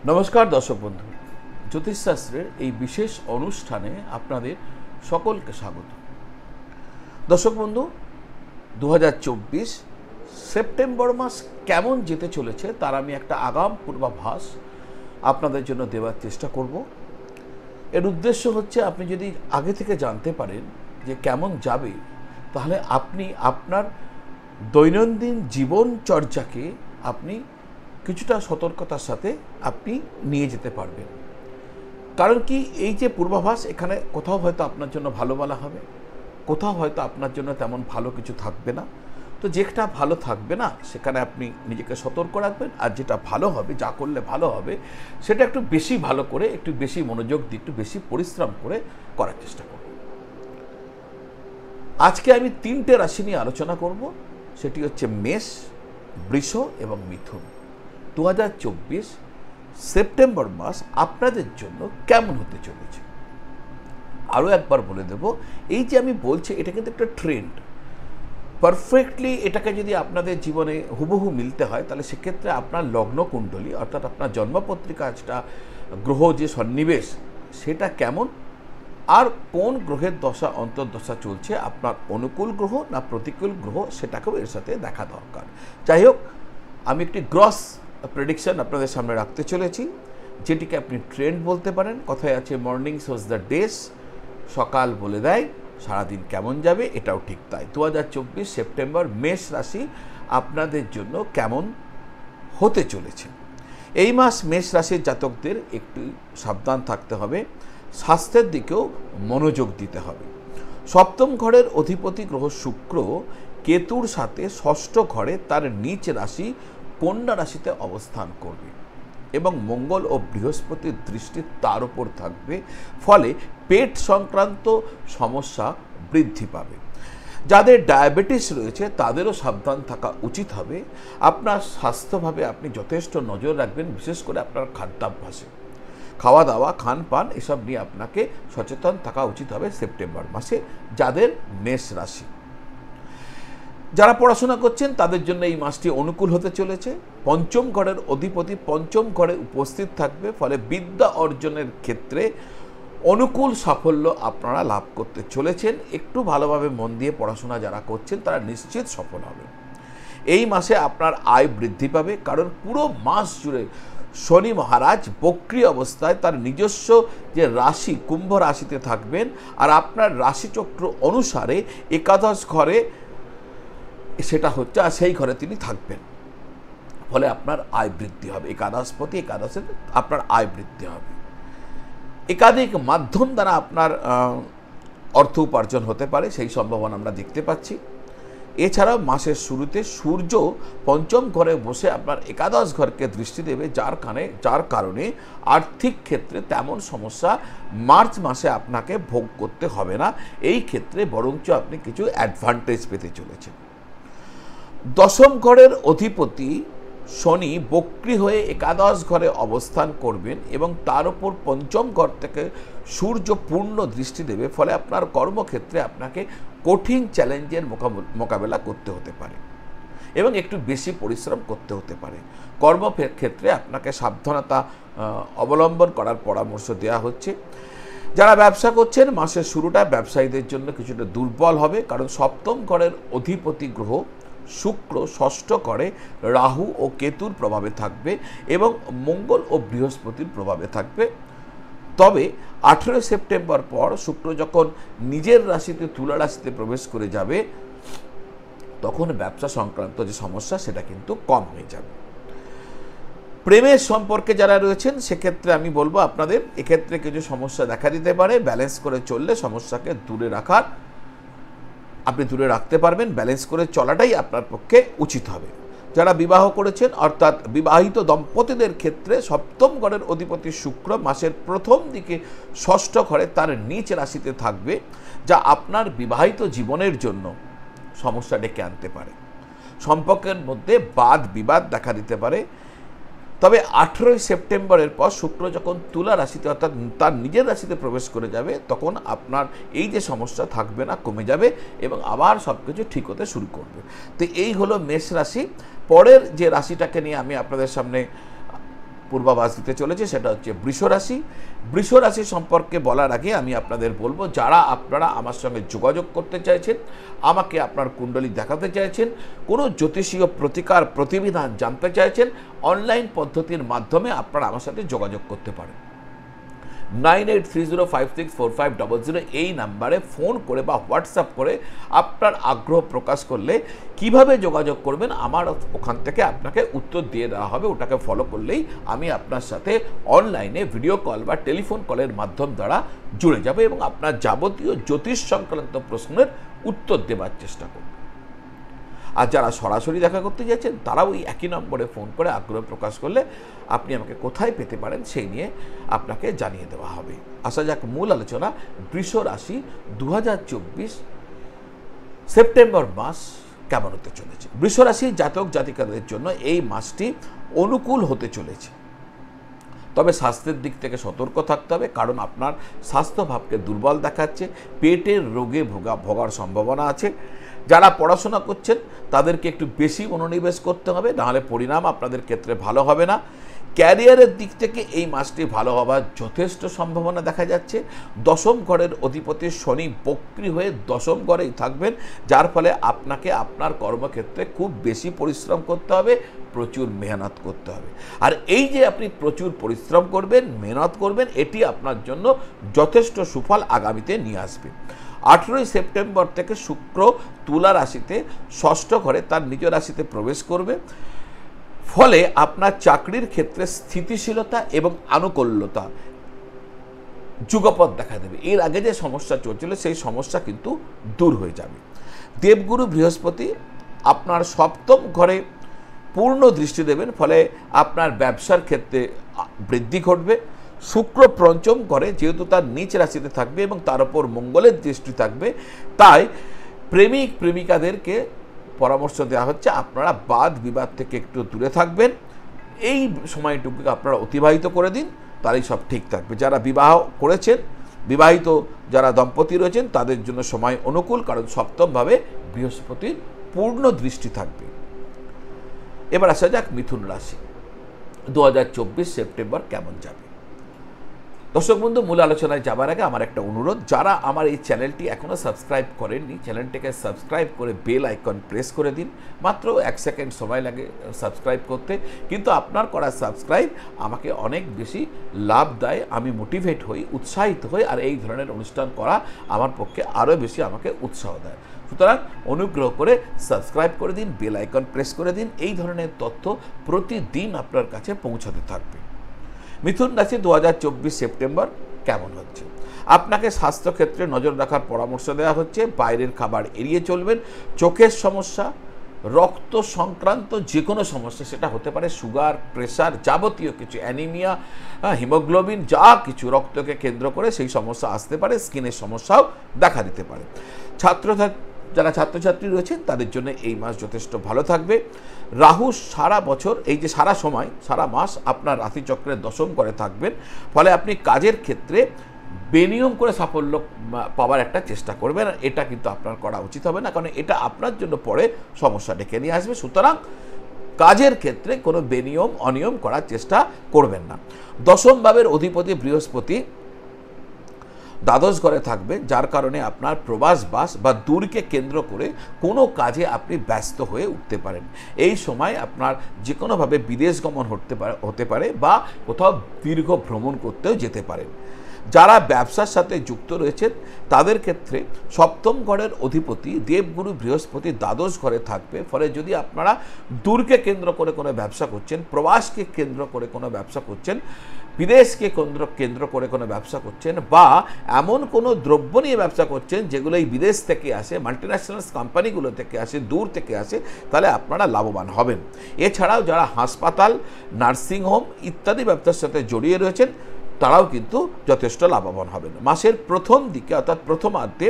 নমস্কার দর্শক বন্ধু, জ্যোতিষশাস্ত্রের এই বিশেষ অনুষ্ঠানে আপনাদের সকলকে স্বাগত। দর্শক বন্ধু, 2024 সেপ্টেম্বর মাস কেমন যেতে চলেছে তার আমি একটা আগাম পূর্বাভাস আপনাদের জন্য দেওয়ার চেষ্টা করব। এর উদ্দেশ্য হচ্ছে, আপনি যদি আগে থেকে জানতে পারেন যে কেমন যাবে, তাহলে আপনি আপনার দৈনন্দিন জীবনচর্যাকে আপনি কিছুটা সতর্কতার সাথে আপনি নিয়ে যেতে পারবেন। কারণ কি, এই যে পূর্বাভাস, এখানে কোথাও হয়তো আপনার জন্য ভালো বলা হবে, কোথাও হয়তো আপনার জন্য তেমন ভালো কিছু থাকবে না। তো যেটা ভালো থাকবে না সেখানে আপনি নিজেকে সতর্ক রাখবেন, আর যেটা ভালো হবে, যা করলে ভালো হবে, সেটা একটু বেশি ভালো করে, একটু বেশি মনোযোগ দিয়ে, একটু বেশি পরিশ্রম করে করার চেষ্টা করব। আজকে আমি 3টে রাশি নিয়ে আলোচনা করব। সেটি হচ্ছে মেষ, বৃষ এবং মিথুন। 2024 সেপ্টেম্বর মাস আপনাদের জন্য কেমন হতে চলেছে। আরও একবার বলে দেব, এই যে আমি বলছি, এটা কিন্তু একটা ট্রেন্ড। পারফেক্টলি এটাকে যদি আপনাদের জীবনে হুবহু মিলতে হয়, তাহলে সেক্ষেত্রে আপনার লগ্ন কুণ্ডলী, অর্থাৎ আপনার জন্মপত্রিকাটা, গ্রহ যে সন্নিবেশ সেটা কেমন, আর কোন গ্রহের দশা অন্তর্দশা চলছে, আপনার অনুকূল গ্রহ না প্রতিকূল গ্রহ, সেটাকেও এর সাথে দেখা দরকার। যাই হোক, আমি একটি গ্রস প্রেডিকশন আপনাদের সামনে রাখতে চলেছি, যেটিকে আপনি ট্রেন্ড বলতে পারেন। কথায় আছে, মর্নিং শোজ দ্য ডেস, সকাল বলে দেয় সারাদিন কেমন যাবে। এটাও ঠিক তাই। 2024 সেপ্টেম্বর মেষ রাশি আপনাদের জন্য কেমন হতে চলেছে। এই মাস মেষ রাশির জাতকদের একটু সাবধান থাকতে হবে, স্বাস্থ্যের দিকেও মনোযোগ দিতে হবে। সপ্তম ঘরের অধিপতি গ্রহ শুক্র কেতুর সাথে ষষ্ঠ ঘরে তার নিচ রাশি কন্যা রাশিতে অবস্থান করবে, এবং মঙ্গল ও বৃহস্পতির দৃষ্টি তার উপর থাকবে। ফলে পেট সংক্রান্ত সমস্যা বৃদ্ধি পাবে। যাদের ডায়াবেটিস রয়েছে তাদেরও সাবধান থাকা উচিত হবে। আপনার স্বাস্থ্যভাবে আপনি যথেষ্ট নজর রাখবেন, বিশেষ করে আপনার খাদ্যাভ্যাসে, খাওয়া দাওয়া, খান পান, এসব নিয়ে আপনাকে সচেতন থাকা উচিত হবে সেপ্টেম্বর মাসে। যাদের মেষ রাশি, যারা পড়াশোনা করছেন তাদের জন্য এই মাসটি অনুকূল হতে চলেছে। পঞ্চম ঘরের অধিপতি পঞ্চম ঘরে উপস্থিত থাকবে, ফলে বিদ্যা অর্জনের ক্ষেত্রে অনুকূল সাফল্য আপনারা লাভ করতে চলেছেন। একটু ভালোভাবে মন দিয়ে পড়াশোনা যারা করছেন তারা নিশ্চিত সফল হবে। এই মাসে আপনার আয় বৃদ্ধি পাবে, কারণ পুরো মাস জুড়ে শনি মহারাজ বক্রী অবস্থায় তার নিজস্ব যে রাশি কুম্ভ রাশিতে থাকবেন, আর আপনার রাশিচক্র অনুসারে একাদশ ঘরে সেটা হচ্ছে, আর সেই ঘরে তিনি থাকবেন। ফলে আপনার আয় বৃদ্ধি হবে। একাদশপতি একাদশে আপনার আয় বৃদ্ধি হবে। একাধিক মাধ্যম দ্বারা আপনার অর্থ উপার্জন হতে পারে, সেই সম্ভাবনা আমরা দেখতে পাচ্ছি। এছাড়াও মাসের শুরুতে সূর্য পঞ্চম ঘরে বসে আপনার একাদশ ঘরকে দৃষ্টি দেবে, যার কারণে আর্থিক ক্ষেত্রে তেমন সমস্যা মার্চ মাসে আপনাকে ভোগ করতে হবে না। এই ক্ষেত্রে বরঞ্চ আপনি কিছু অ্যাডভান্টেজ পেতে চলেছেন। দশম ঘরের অধিপতি শনি বক্রী হয়ে একাদশ ঘরে অবস্থান করবেন, এবং তার উপর পঞ্চম ঘর থেকে সূর্য পূর্ণ দৃষ্টি দেবে। ফলে আপনার কর্মক্ষেত্রে আপনাকে কঠিন চ্যালেঞ্জের মোকাবেলা করতে হতে পারে, এবং একটু বেশি পরিশ্রম করতে হতে পারে। কর্মক্ষেত্রে আপনাকে সাবধানতা অবলম্বন করার পরামর্শ দেওয়া হচ্ছে। যারা ব্যবসা করছেন, মাসের শুরুটা ব্যবসায়ীদের জন্য কিছুটা দুর্বল হবে, কারণ সপ্তম ঘরের অধিপতি গ্রহ শুক্র ষষ্ঠ ঘরে রাহু ও কেতুর প্রভাবে থাকবে, এবং মঙ্গল ও বৃহস্পতির প্রভাবে থাকবে। তবে 18 সেপ্টেম্বর পর শুক্র যখন নিজের রাশিতে তুলা রাশিতে প্রবেশ করে যাবে, তখন ব্যবসা সংক্রান্ত যে সমস্যা সেটা কিন্তু কম হয়ে যাবে। প্রেমের সম্পর্কে যারা রয়েছেন, সেক্ষেত্রে আমি বলবো আপনাদের এক্ষেত্রে কিছু সমস্যা দেখা দিতে পারে। ব্যালেন্স করে চললে সমস্যাকে আপনি দূরে রাখতে পারবেন। ব্যালেন্স করে চলাটাই আপনার পক্ষে উচিত হবে। যারা বিবাহ করেছেন, অর্থাৎ বিবাহিত দম্পতিদের ক্ষেত্রে সপ্তম ঘরের অধিপতি শুক্র মাসের প্রথম দিকে ষষ্ঠ ঘরে তার নিচ রাশিতে থাকবে, যা আপনার বিবাহিত জীবনের জন্য সমস্যা ডেকে আনতে পারে। সম্পর্কের মধ্যে বাদ বিবাদ দেখা দিতে পারে। তবে 18 সেপ্টেম্বরের পর শুক্র যখন তুলা রাশিতে, অর্থাৎ তার নিজের রাশিতে প্রবেশ করে যাবে, তখন আপনার এই যে সমস্যা থাকবে না, কমে যাবে, এবং আবার সব কিছু ঠিক হতে শুরু করবে। তো এই হলো মেষ রাশি। পরের যে রাশিটাকে নিয়ে আমি আপনাদের সামনে পূর্বাভাস দিতে চলেছে, সেটা হচ্ছে বৃষ রাশি। বৃষ রাশি সম্পর্কে বলার আগে আমি আপনাদের বলবো, যারা আপনারা আমার সঙ্গে যোগাযোগ করতে চাইছেন, আমাকে আপনার কুণ্ডলী দেখাতে চাইছেন, কোনো জ্যোতিষীয় প্রতিকার প্রতিবিধান জানতে চাইছেন, অনলাইন পদ্ধতির মাধ্যমে আপনারা আমার সাথে যোগাযোগ করতে পারেন। 9830564500 এই নাম্বারে ফোন করে বা হোয়াটসঅ্যাপ করে আপনার আগ্রহ প্রকাশ করলে কিভাবে যোগাযোগ করবেন আমার ওখান থেকে আপনাকে উত্তর দিয়ে দেওয়া হবে। ওটাকে ফলো করলেই আমি আপনার সাথে অনলাইনে ভিডিও কল বা টেলিফোন কলের মাধ্যম দ্বারা জুড়ে যাবে এবং আপনার যাবতীয় জ্যোতিষ সংক্রান্ত প্রশ্নের উত্তর দেওয়ার চেষ্টা করব। আর যারা সরাসরি দেখা করতে যাচ্ছেন তারাও ওই একই নম্বরে ফোন করে আগ্রহ প্রকাশ করলে আপনি আমাকে কোথায় পেতে পারেন সেই নিয়ে আপনাকে জানিয়ে দেওয়া হবে। আসা যাক মূল আলোচনা। বৃষ রাশি 2024 সেপ্টেম্বর মাস কেমন হতে চলেছে। বৃষ রাশি জাতক জাতিকাদের জন্য এই মাসটি অনুকূল হতে চলেছে, তবে স্বাস্থ্যের দিক থেকে সতর্ক থাকতে হবে, কারণ আপনার স্বাস্থ্যভাবকে দুর্বল দেখাচ্ছে, পেটের রোগে ভোগার সম্ভাবনা আছে। যারা পড়াশোনা করছেন তাদেরকে একটু বেশি মনোনিবেশ করতে হবে, নাহলে পরিণাম আপনাদের ক্ষেত্রে ভালো হবে না। ক্যারিয়ারের দিক থেকে এই মাসটি ভালো হওয়ার যথেষ্ট সম্ভাবনা দেখা যাচ্ছে। দশম ঘরের অধিপতি শনি বক্রী হয়ে দশম ঘরেই থাকবেন, যার ফলে আপনাকে আপনার কর্মক্ষেত্রে খুব বেশি পরিশ্রম করতে হবে, প্রচুর মেহনত করতে হবে। আর এই যে আপনি প্রচুর পরিশ্রম করবেন, মেহনত করবেন, এটি আপনার জন্য যথেষ্ট সুফল আগামীতে নিয়ে আসবে। 18 সেপ্টেম্বর থেকে শুক্র তুলা রাশিতে ষষ্ঠ ঘরে তার নিজ রাশিতে প্রবেশ করবে, ফলে আপনার চাকরির ক্ষেত্রে স্থিতিশীলতা এবং আনুকূল্যতা যুগপৎ দেখা দেবে। এর আগে যে সমস্যা চলছিল সেই সমস্যা কিন্তু দূর হয়ে যাবে। দেবগুরু বৃহস্পতি আপনার সপ্তম ঘরে পূর্ণ দৃষ্টি দেবেন, ফলে আপনার ব্যবসার ক্ষেত্রে বৃদ্ধি ঘটবে। শুক্র পঞ্চম ঘরে যেহেতু তার নিচ রাশিতে থাকবে এবং তার উপর মঙ্গলের দৃষ্টি থাকবে, তাই প্রেমিক প্রেমিকাদেরকে পরামর্শ দেওয়া হচ্ছে আপনারা বাদ বিবাদ থেকে একটু দূরে থাকবেন। এই সময়টুকুকে আপনারা অতিবাহিত করে দিন, তারই সব ঠিক থাকবে। যারা বিবাহ করেছেন, বিবাহিত যারা দম্পতি রয়েছেন তাদের জন্য সময় অনুকূল, কারণ সপ্তমভাবে বৃহস্পতির পূর্ণ দৃষ্টি থাকবে। এবার আসা যাক মিথুন রাশি 2024 সেপ্টেম্বর কেমন যাবে। দর্শক বন্ধু, মূল আলোচনায় যাবার আগে আমার একটা অনুরোধ, যারা আমার এই চ্যানেলটি এখনও সাবস্ক্রাইব করেননি, চ্যানেলটিকে সাবস্ক্রাইব করে বেল আইকন প্রেস করে দিন। মাত্র 1 সেকেন্ড সময় লাগে সাবস্ক্রাইব করতে, কিন্তু আপনার করা সাবস্ক্রাইব আমাকে অনেক বেশি লাভ দেয়, আমি মোটিভেট হই, উৎসাহিত হই, আর এই ধরনের অনুষ্ঠান করা আমার পক্ষে আরও বেশি আমাকে উৎসাহ দেয়। সুতরাং অনুগ্রহ করে সাবস্ক্রাইব করে দিন, বেল আইকন প্রেস করে দিন, এই ধরনের তথ্য প্রতিদিন আপনার কাছে পৌঁছাতে থাকবে। মিথুন রাশি 2024 সেপ্টেম্বর কেমন হচ্ছে। আপনাকে স্বাস্থ্যক্ষেত্রে নজর রাখার পরামর্শ দেওয়া হচ্ছে। বাইরের খাবার এড়িয়ে চলবেন। চোখের সমস্যা, রক্ত সংক্রান্ত যে কোনো সমস্যা, সেটা হতে পারে সুগার, প্রেশার, যাবতীয় কিছু, অ্যানিমিয়া, হিমোগ্লোবিন, যা কিছু রক্তকে কেন্দ্র করে সেই সমস্যা আসতে পারে। স্কিনের সমস্যাও দেখা দিতে পারে। যারা ছাত্রছাত্রী রয়েছেন তাদের জন্য এই মাস যথেষ্ট ভালো থাকবে। রাহু সারা বছর, এই যে সারা সময়, সারা মাস আপনার রাশিচক্রের দশম ঘরে থাকবেন, ফলে আপনি কাজের ক্ষেত্রে বেনিয়ম করে সাফল্য পাওয়ার একটা চেষ্টা করবেন। এটা কিন্তু আপনার করা উচিত হবে না, কারণ এটা আপনার জন্য পরে সমস্যা ডেকে নিয়ে আসবে। সুতরাং কাজের ক্ষেত্রে কোনো বেনিয়ম অনিয়ম করার চেষ্টা করবেন না। দশম ভাবের অধিপতি বৃহস্পতি দ্বাদশ ঘরে থাকবে, যার কারণে আপনার প্রবাসবাস বা দূরকে কেন্দ্র করে কোনো কাজে আপনি ব্যস্ত হয়ে উঠতে পারেন। এই সময় আপনার যে কোনোভাবে বিদেশ গমন হতে পারে বা কোথাও দীর্ঘ ভ্রমণ করতেও যেতে পারেন। যারা ব্যবসার সাথে যুক্ত রয়েছেন তাদের ক্ষেত্রে সপ্তম ঘরের অধিপতি দেবগুরু বৃহস্পতি দ্বাদশ ঘরে থাকবে, ফলে যদি আপনারা দূরকে কেন্দ্র করে কোনো ব্যবসা করছেন, প্রবাসকে কেন্দ্র করে কোনো ব্যবসা করছেন, বিদেশকে কেন্দ্র করে কোনো ব্যবসা করছেন, বা এমন কোনো দ্রব্য নিয়ে ব্যবসা করছেন যেগুলো এই বিদেশ থেকে আসে, মাল্টিন্যাশনাল কোম্পানিগুলো থেকে আসে, দূর থেকে আসে, তাহলে আপনারা লাভবান হবেন। এছাড়াও যারা হাসপাতাল, নার্সিংহোম ইত্যাদি ব্যবসার সাথে জড়িয়ে রয়েছেন, তারাও কিন্তু যথেষ্ট লাভবান হবেন। মাসের প্রথম দিকে অর্থাৎ প্রথমার্ধে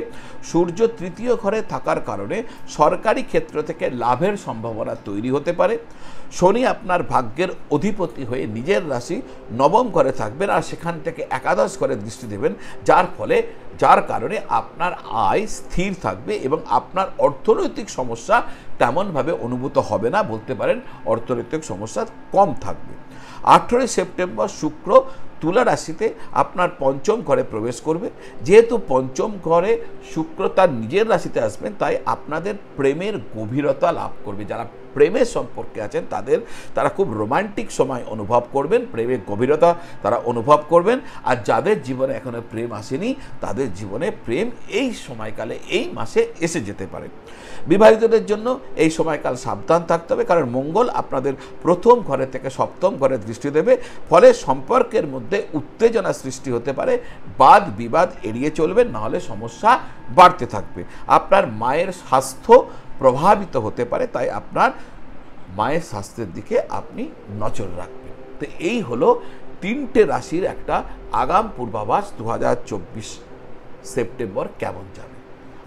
সূর্য তৃতীয় ঘরে থাকার কারণে সরকারি ক্ষেত্র থেকে লাভের সম্ভাবনা তৈরি হতে পারে। শনি আপনার ভাগ্যের অধিপতি হয়ে নিজের রাশি নবম ঘরে থাকবেন আর সেখান থেকে একাদশ ঘরে দৃষ্টি দেবেন, যার কারণে আপনার আয় স্থির থাকবে এবং আপনার অর্থনৈতিক সমস্যা তেমনভাবে অনুভূত হবে না, বলতে পারেন অর্থনৈতিক সমস্যা কম থাকবে। 18 সেপ্টেম্বর শুক্র তুলা রাশিতে আপনার পঞ্চম ঘরে প্রবেশ করবে। যেহেতু পঞ্চম ঘরে শুক্র তার নিজের রাশিতে আসবেন, তাই আপনাদের প্রেমের গভীরতা লাভ করবে। যারা প্রেমের সম্পর্কে আছেন তারা খুব রোমান্টিক সময় অনুভব করবেন, প্রেমের গভীরতা তারা অনুভব করবেন। আর যাদের জীবনে এখনো প্রেম আসেনি তাদের জীবনে প্রেম এই সময়কালে, এই মাসে এসে যেতে পারে। বিবাহিতদের জন্য এই সময়কাল সাবধান থাকতে হবে, কারণ মঙ্গল আপনাদের প্রথম ঘরে থেকে সপ্তম ঘরে দৃষ্টি দেবে। ফলে সম্পর্কের মধ্যে উত্তেজনা সৃষ্টি হতে পারে। বাদ বিবাদ এড়িয়ে চলবেন, নাহলে সমস্যা বাড়তে থাকবে। আপনার মায়ের স্বাস্থ্য প্রভাবিত হতে পারে, তাই আপনার মায়ের স্বাস্থ্যের দিকে আপনি নজর রাখবেন। তো এই হলো 3টে রাশির একটা আগাম পূর্বাভাস 2024 সেপ্টেম্বর কেমন যাবে।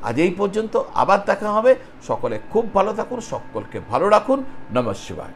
আজ এই পর্যন্ত, আবার দেখা হবে। সকলে খুব ভালো থাকুন, সকলকে ভালো রাখুন। নমঃ শিবায়।